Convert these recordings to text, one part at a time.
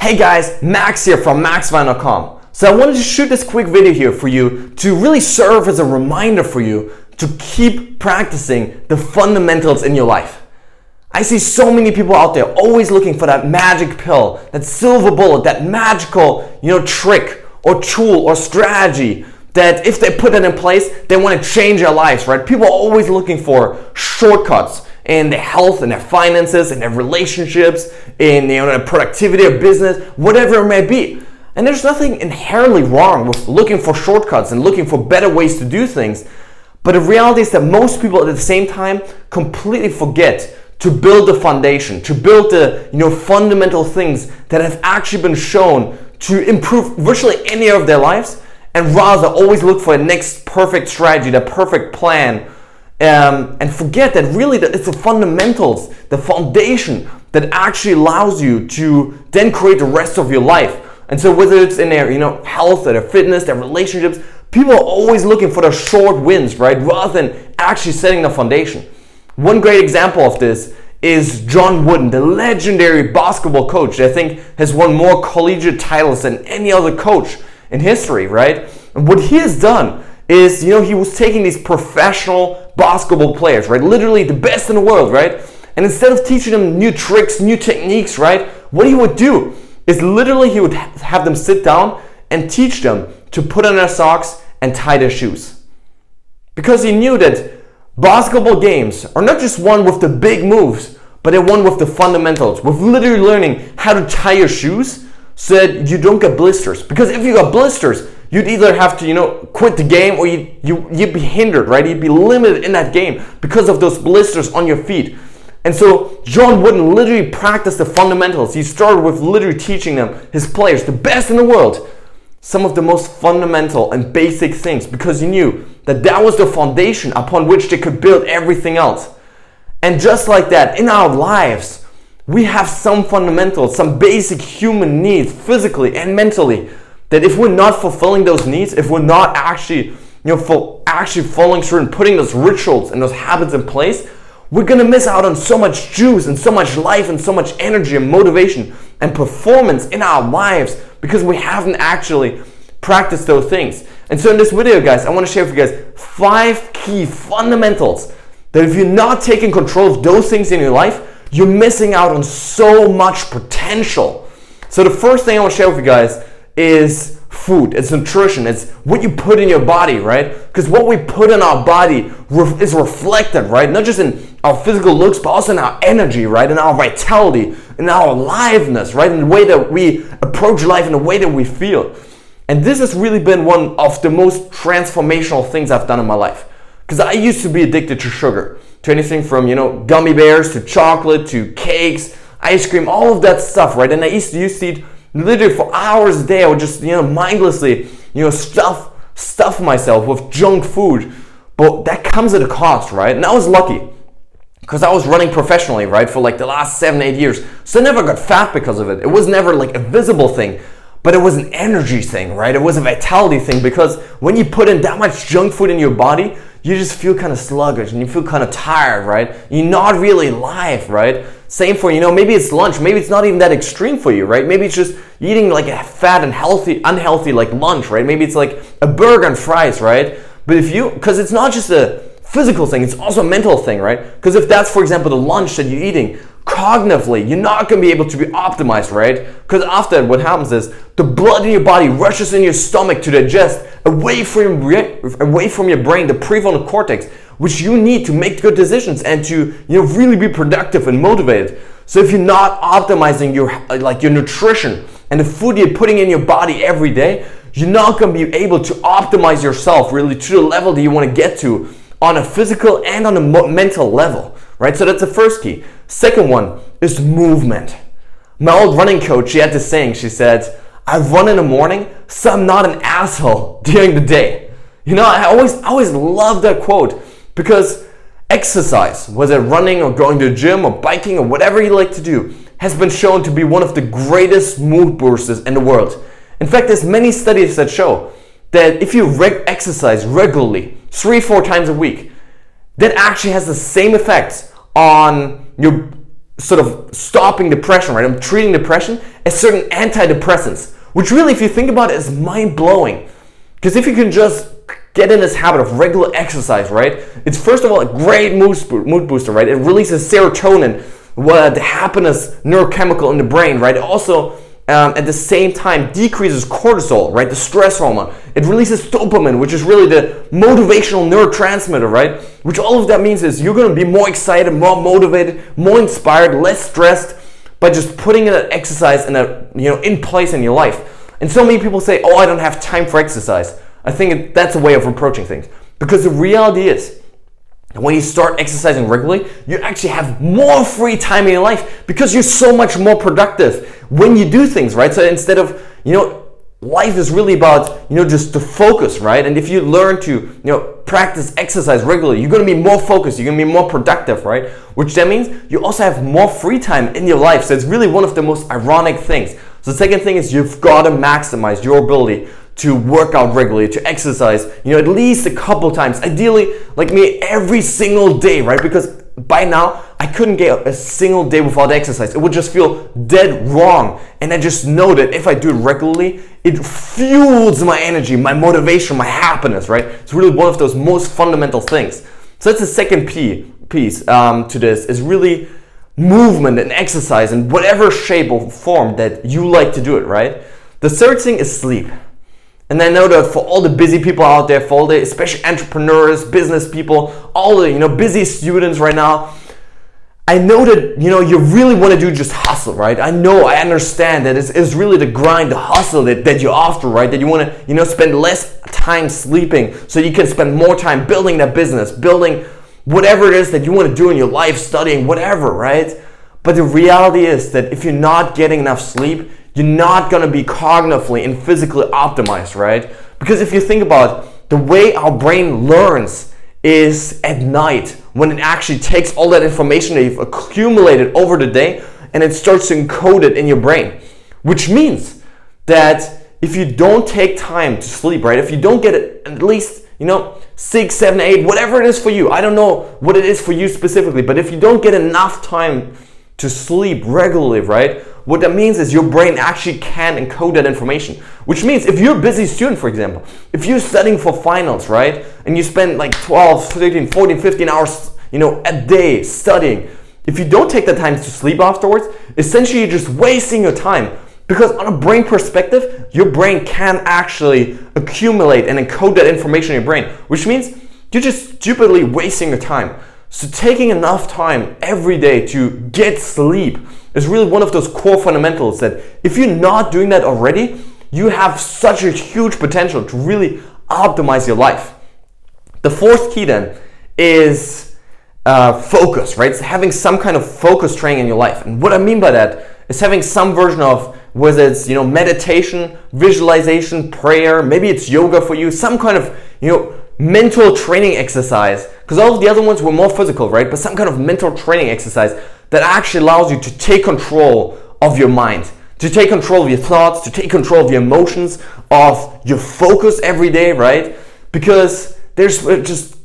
Hey guys, Max here from maxvine.com. So I wanted to shoot this quick video here for you to really serve as a reminder for you to keep practicing the fundamentals in your life. I see so many people out there always looking for that magic pill, that silver bullet, that magical, trick or tool or strategy that if they put it in place, they want to change their lives, right? People are always looking for shortcuts in their health, in their finances, in their relationships, in their productivity of business, whatever it may be. And there's nothing inherently wrong with looking for shortcuts and looking for better ways to do things. But the reality is that most people at the same time completely forget to build the foundation, to build the fundamental things that have actually been shown to improve virtually any of their lives, and rather always look for a next perfect strategy, the perfect plan, and forget that really that it's the fundamentals, the foundation that actually allows you to then create the rest of your life. And so whether it's in their health, or their fitness, their relationships, people are always looking for the short wins, right? Rather than actually setting the foundation. One great example of this is John Wooden, the legendary basketball coach that I think has won more collegiate titles than any other coach in history, right? And what he has done is, he was taking these professional basketball players, right? Literally the best in the world, right? And instead of teaching them new tricks, new techniques, right? What he would do is literally he would have them sit down and teach them to put on their socks and tie their shoes. Because he knew that basketball games are not just won with the big moves, but they're won with the fundamentals, with literally learning how to tie your shoes so that you don't get blisters. Because if you got blisters, you'd either have to, quit the game, or you'd be hindered, right? You'd be limited in that game because of those blisters on your feet. And so John Wooden literally practiced the fundamentals. He started with literally teaching them, his players, the best in the world, some of the most fundamental and basic things, because he knew that that was the foundation upon which they could build everything else. And just like that, in our lives, we have some fundamentals, some basic human needs, physically and mentally, that if we're not fulfilling those needs, if we're not actually, actually following through and putting those rituals and those habits in place, we're gonna miss out on so much juice and so much life and so much energy and motivation and performance in our lives because we haven't actually practiced those things. And so in this video, guys, I want to share with you guys 5 key fundamentals that if you're not taking control of those things in your life, you're missing out on so much potential. So the first thing I want to share with you guys is food. It's nutrition. It's what you put in your body, right? Because what we put in our body is reflected, right? Not just in our physical looks, but also in our energy, right? In our vitality, in our aliveness, right? In the way that we approach life, in the way that we feel. And this has really been one of the most transformational things I've done in my life. Because I used to be addicted to sugar, to anything from, gummy bears, to chocolate, to cakes, ice cream, all of that stuff, right? And I used to eat literally for hours a day. I would just, mindlessly, stuff myself with junk food. But that comes at a cost, right? And I was lucky because I was running professionally, right, for like the last 7-8 years. So I never got fat because of it. It was never like a visible thing, but it was an energy thing, right? It was a vitality thing, because when you put in that much junk food in your body, you just feel kind of sluggish and you feel kind of tired, right? You're not really alive, right? Same for, maybe it's lunch. Maybe it's not even that extreme for you, right? Maybe it's just eating like a fat and unhealthy like lunch, right? Maybe it's like a burger and fries, right? But because it's not just a physical thing, it's also a mental thing, right? Because if that's, for example, the lunch that you're eating, cognitively, you're not going to be able to be optimized, right? Because after, what happens is the blood in your body rushes in your stomach to digest away from your brain, the prefrontal cortex, which you need to make good decisions and to really be productive and motivated. So if you're not optimizing your nutrition and the food you're putting in your body every day, you're not going to be able to optimize yourself really to the level that you want to get to on a physical and on a mental level, right? So that's the first key. Second one is movement. My old running coach, she had this saying. She said, I run in the morning, so I'm not an asshole during the day. I always love that quote, because exercise, whether running or going to the gym or biking or whatever you like to do, has been shown to be one of the greatest mood boosters in the world. In fact, there's many studies that show that if you exercise regularly, 3-4 times a week, that actually has the same effects on your sort of stopping depression, right? I'm treating depression as certain antidepressants, which really, if you think about it, is mind-blowing. Because if you can just get in this habit of regular exercise, right? It's first of all a great mood booster, right? It releases serotonin, the happiness neurochemical in the brain, right? It also, at the same time, decreases cortisol, right? The stress hormone. It releases dopamine, which is really the motivational neurotransmitter, right? Which all of that means is you're going to be more excited, more motivated, more inspired, less stressed by just putting that exercise in place in your life. And so many people say, "Oh, I don't have time for exercise." I think that's a way of approaching things, because the reality is, when you start exercising regularly, you actually have more free time in your life because you're so much more productive when you do things, right? So instead of, life is really about, just to focus, right? And if you learn to, practice exercise regularly, you're going to be more focused, you're going to be more productive, right? Which then means you also have more free time in your life. So it's really one of the most ironic things. So the second thing is you've got to maximize your ability to work out regularly, to exercise, at least a couple times. Ideally, like me, every single day, right? Because by now, I couldn't get a single day without exercise. It would just feel dead wrong. And I just know that if I do it regularly, it fuels my energy, my motivation, my happiness, right? It's really one of those most fundamental things. So that's the second piece to this, is really movement and exercise in whatever shape or form that you like to do it, right? The third thing is sleep. And I know that for all the busy people out there, for all the, especially entrepreneurs, business people, all the, busy students right now, I know that, you really want to do just hustle, right? I understand that it's really the grind, the hustle that you're after, right? That you want to, spend less time sleeping so you can spend more time building that business, building whatever it is that you want to do in your life, studying, whatever, right? But the reality is that if you're not getting enough sleep, you're not going to be cognitively and physically optimized, right? Because if you think about the way our brain learns is at night, when it actually takes all that information that you've accumulated over the day and it starts to encode it in your brain. Which means that if you don't take time to sleep, right? If you don't get it at least, 6, 7, 8, whatever it is for you. I don't know what it is for you specifically, but if you don't get enough time to sleep regularly, right? What that means is your brain actually can encode that information. Which means if you're a busy student, for example, if you're studying for finals, right? And you spend like 12, 13, 14, 15 hours, a day studying. If you don't take the time to sleep afterwards, essentially you're just wasting your time. Because on a brain perspective, your brain can actually accumulate and encode that information in your brain. Which means you're just stupidly wasting your time. So taking enough time every day to get sleep is really one of those core fundamentals that if you're not doing that already, you have such a huge potential to really optimize your life. The fourth key then is focus, right? So having some kind of focus training in your life. And what I mean by that is having some version of, whether it's meditation, visualization, prayer, maybe it's yoga for you, some kind of mental training exercise, because all of the other ones were more physical, right? But some kind of mental training exercise that actually allows you to take control of your mind, to take control of your thoughts, to take control of your emotions, of your focus every day, right? Because there's just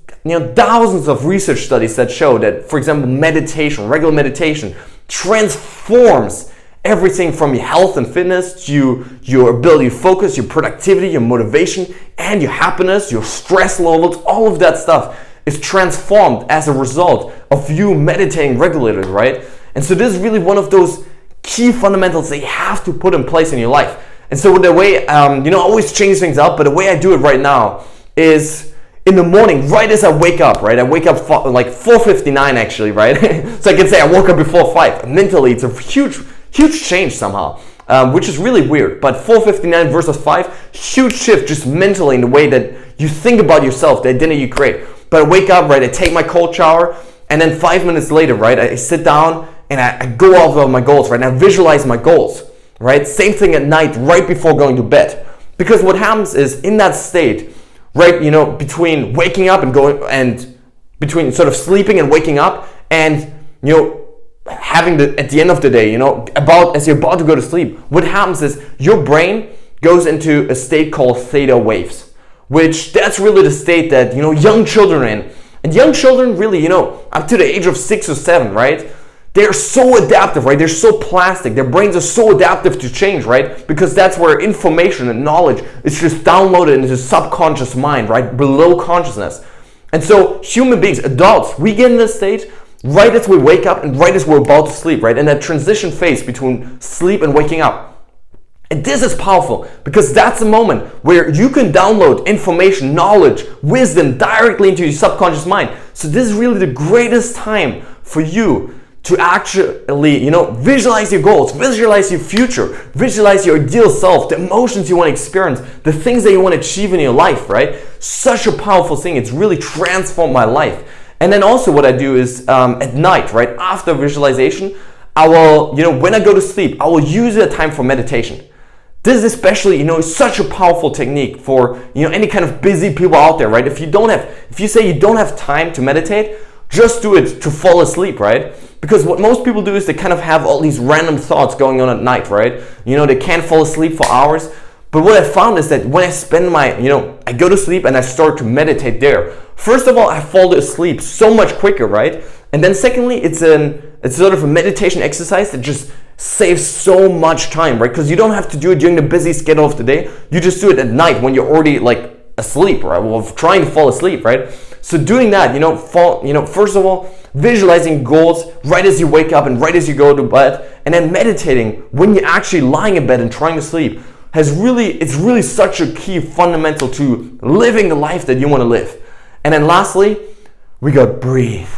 thousands of research studies that show that, for example, meditation, regular meditation, transforms everything from your health and fitness to your ability to focus, your productivity, your motivation, and your happiness, your stress levels. All of that stuff is transformed as a result of you meditating regularly, right? And so this is really one of those key fundamentals that you have to put in place in your life. And so the way, I always change things up, but the way I do it right now is in the morning, right as I wake up, right? I wake up like 4:59 actually, right? So I can say I woke up before 5. Mentally, it's a huge change somehow, which is really weird. But 4:59 versus 5, huge shift just mentally in the way that you think about yourself, the identity you create. But I wake up, right? I take my cold shower, and then 5 minutes later, right? I sit down and I go over my goals, right? And I visualize my goals, right? Same thing at night, right before going to bed. Because what happens is in that state, right? Between waking up and going, and between sort of sleeping and waking up, and having at the end of the day, as you're about to go to sleep, what happens is your brain goes into a state called theta waves, which that's really the state that, young children are in. And young children really, up to the age of 6 or 7, right? they're so adaptive, right? They're so plastic. Their brains are so adaptive to change, right? Because that's where information and knowledge is just downloaded into the subconscious mind, right? Below consciousness. And so human beings, adults, we get in this state right as we wake up and right as we're about to sleep, right? In that transition phase between sleep and waking up. And this is powerful because that's the moment where you can download information, knowledge, wisdom directly into your subconscious mind. So this is really the greatest time for you to actually, visualize your goals, visualize your future, visualize your ideal self, the emotions you want to experience, the things that you want to achieve in your life, right? Such a powerful thing. It's really transformed my life. And then also what I do is at night, right? After visualization, I will, when I go to sleep, I will use that time for meditation. This is especially, such a powerful technique for, any kind of busy people out there, right? If you say you don't have time to meditate, just do it to fall asleep, right? Because what most people do is they kind of have all these random thoughts going on at night, right? They can't fall asleep for hours. But what I found is that when I spend I go to sleep and I start to meditate there. First of all, I fall asleep so much quicker, right? And then secondly, it's sort of a meditation exercise that just saves so much time, right? Because you don't have to do it during the busy schedule of the day. You just do it at night when you're already asleep, right? Well, trying to fall asleep, right? So doing that, first of all, visualizing goals right as you wake up and right as you go to bed, and then meditating when you're actually lying in bed and trying to sleep it's really such a key fundamental to living the life that you want to live. And then lastly, we got breathe.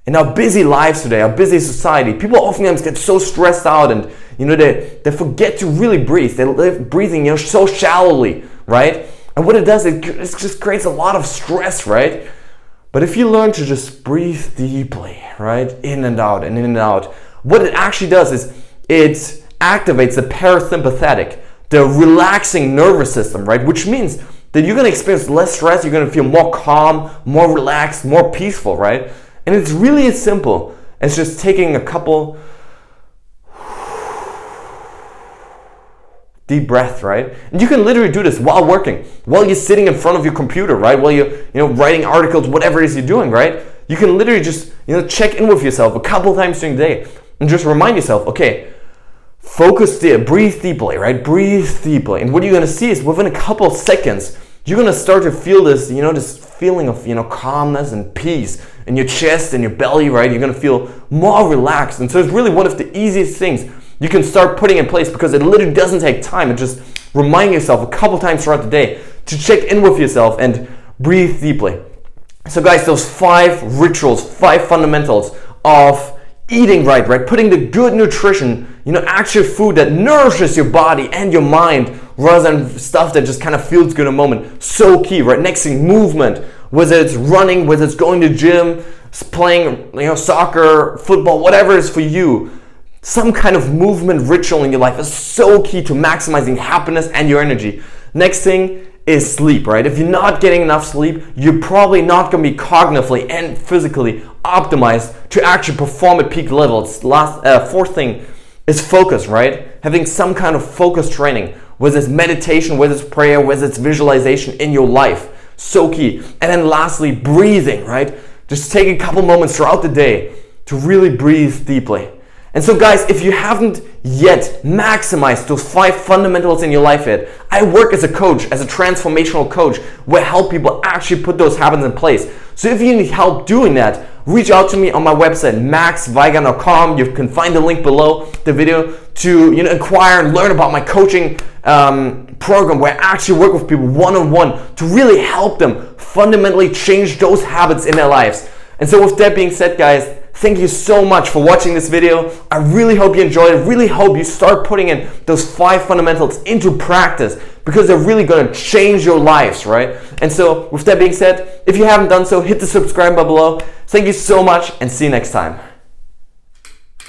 In our busy lives today, our busy society, people oftentimes get so stressed out and they forget to really breathe. They live breathing so shallowly, right? And what it does, it just creates a lot of stress, right? But if you learn to just breathe deeply, right, in and out and in and out, what it actually does is it activates the parasympathetic, the relaxing nervous system, right? Which means that you're going to experience less stress, you're going to feel more calm, more relaxed, more peaceful, right? And it's really as simple as just taking a couple deep breaths, right? And you can literally do this while working, while you're sitting in front of your computer, right? While you're writing articles, whatever it is you're doing, right? You can literally just check in with yourself a couple times during the day and just remind yourself, okay, focus there, breathe deeply, right? Breathe deeply. And what you're gonna see is within a couple seconds, you're gonna start to feel this, this feeling of, calmness and peace in your chest and your belly, right? You're gonna feel more relaxed. And so it's really one of the easiest things you can start putting in place because it literally doesn't take time. And just remind yourself a couple times throughout the day to check in with yourself and breathe deeply. So guys, those 5 rituals, 5 fundamentals of eating right? Putting the good nutrition, actual food that nourishes your body and your mind rather than stuff that just kind of feels good in a moment. So key, right? Next thing, movement. Whether it's running, whether it's going to gym, playing, soccer, football, whatever it is for you. Some kind of movement ritual in your life is so key to maximizing happiness and your energy. Next thing is sleep, right? If you're not getting enough sleep, you're probably not going to be cognitively and physically optimized to actually perform at peak levels. Fourth thing is focus, right? Having some kind of focus training, whether it's meditation, whether it's prayer, whether it's visualization in your life. So key. And then lastly, breathing, right? Just take a couple moments throughout the day to really breathe deeply. And so guys, if you haven't yet maximized those 5 fundamentals in your life yet, I work as a coach, as a transformational coach, where I help people actually put those habits in place. So if you need help doing that, reach out to me on my website, maxweigand.com. You can find the link below the video to inquire and learn about my coaching program where I actually work with people one-on-one to really help them fundamentally change those habits in their lives. And so with that being said, guys, thank you so much for watching this video. I really hope you enjoyed it. Really hope you start putting in those 5 fundamentals into practice because they're really going to change your lives, right? And so with that being said, if you haven't done so, hit the subscribe button below. Thank you so much and see you next time.